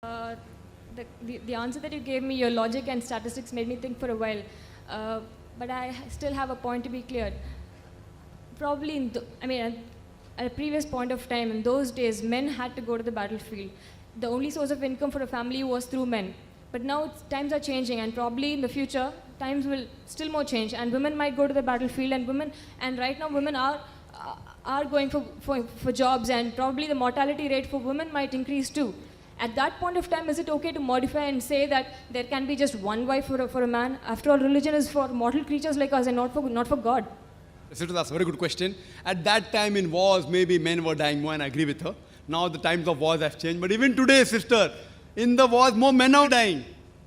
Uh, the answer that you gave me, your logic and statistics made me think for a while. But I still have a point to be cleared. Probably, at a previous point of time, in those days, men had to go to the battlefield. The only source of income for a family was through men. But now times are changing, and probably in the future, times will still more change, and women might go to the battlefield, and right now women are going for jobs, and probably the mortality rate for women might increase too. At that point of time, is it okay to modify and say that there can be just one wife for a man? After all, religion is for mortal creatures like us and not for God. Sister, that's a very good question. At that time in wars, maybe men were dying more, and I agree with her. Now the times of wars have changed. But even today, sister, in the wars, more men are dying.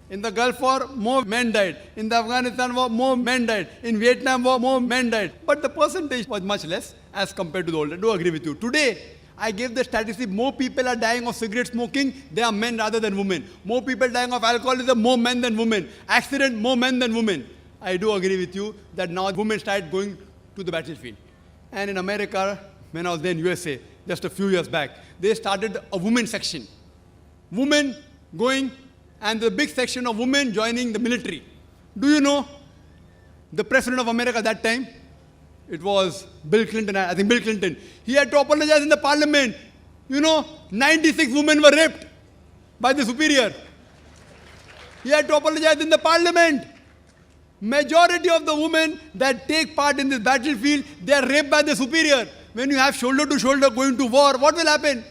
In the Gulf War, more men died. In the Afghanistan War, more men died. In Vietnam War, more men died. But the percentage was much less as compared to the older. I do agree with you. Today, I gave the statistic, more people are dying of cigarette smoking, they are men rather than women. More people dying of alcoholism, more men than women. Accident, more men than women. I do agree with you that now women started going to the battlefield. And in America, when I was there in USA, just a few years back, they started a women section. Women going, and the big section of women joining the military. Do you know the President of America at that time? It was Bill Clinton, I think Bill Clinton. He had to apologize in the parliament. 96 women were raped by the superior. He had to apologize in the parliament. Majority of the women that take part in this battlefield, they are raped by the superior. When you have shoulder to shoulder going to war, what will happen?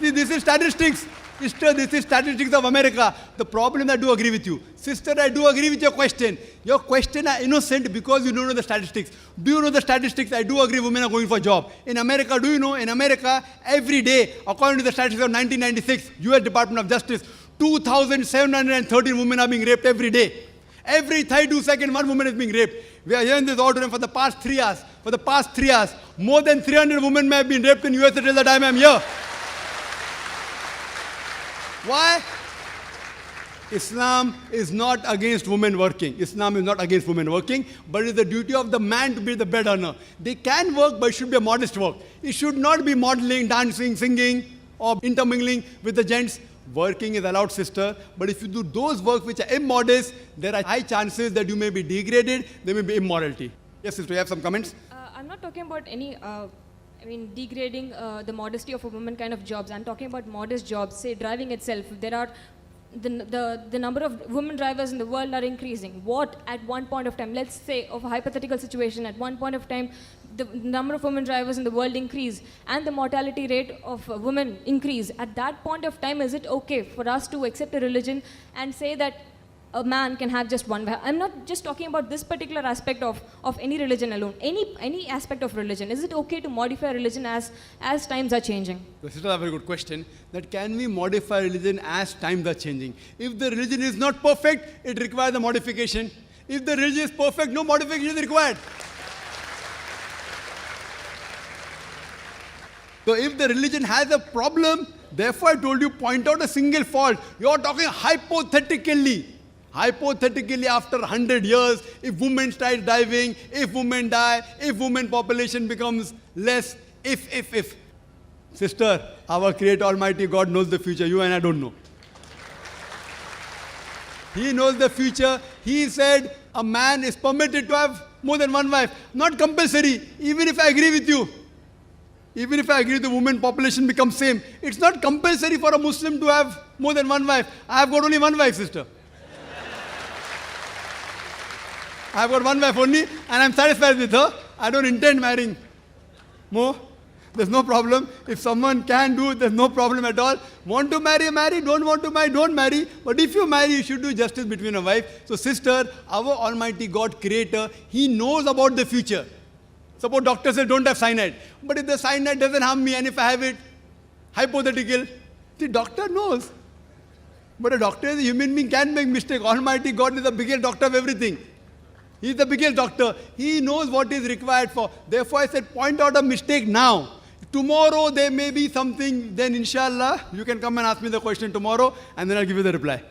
See, this is statistics. Sister, this is statistics of America. The problem, I do agree with you. Sister, I do agree with your question. Your question are innocent because you don't know the statistics. Do you know the statistics? I do agree women are going for a job. In America, do you know, in America, every day, according to the statistics of 1996, US Department of Justice, 2,713 women are being raped every day. Every 32 seconds, one woman is being raped. We are here in this auditorium for the past 3 hours. For the past 3 hours, more than 300 women may have been raped in US until the time I am here. Why? Islam is not against women working. Islam is not against women working, but it is the duty of the man to be the bread earner. They can work, but it should be a modest work. It should not be modeling, dancing, singing, or intermingling with the gents. Working is allowed, sister, but if you do those work which are immodest, there are high chances that you may be degraded, there may be immorality. Yes, sister, you have some comments? I'm not talking about any degrading the modesty of a woman kind of jobs. I'm talking about modest jobs, say driving itself. There are the number of women drivers in the world are increasing. What at one point of time, let's say of a hypothetical situation, at one point of time, the number of women drivers in the world increase and the mortality rate of women increase. At that point of time, is it okay for us to accept a religion and say that a man can have just one wife? I'm not just talking about this particular aspect of any religion alone. Any aspect of religion. Is it okay to modify religion as times are changing? This is a very good question. That can we modify religion as times are changing? If the religion is not perfect, it requires a modification. If the religion is perfect, no modification is required. So if the religion has a problem, therefore I told you, point out a single fault. You are talking hypothetically. Hypothetically, after 100 years, if women start diving, if women die, if women population becomes less, if. Sister, our Creator Almighty God knows the future. You and I don't know. He knows the future. He said a man is permitted to have more than one wife. Not compulsory, even if I agree with you. Even if I agree the women population becomes same, it's not compulsory for a Muslim to have more than one wife. I have got only one wife, sister. I have got one wife only, and I'm satisfied with her. I don't intend marrying more. There's no problem. If someone can do it, there's no problem at all. Want to marry, marry. Don't want to marry, don't marry. But if you marry, you should do justice between a wife. So sister, our Almighty God, Creator, He knows about the future. Suppose doctor says don't have cyanide. But if the cyanide doesn't harm me and if I have it, hypothetical, the doctor knows. But a doctor is a human being, can make mistake. Almighty God is the biggest doctor of everything. He is the biggest doctor. He knows what is required for. Therefore I said point out a mistake now. Tomorrow there may be something, then inshallah you can come and ask me the question tomorrow and then I'll give you the reply.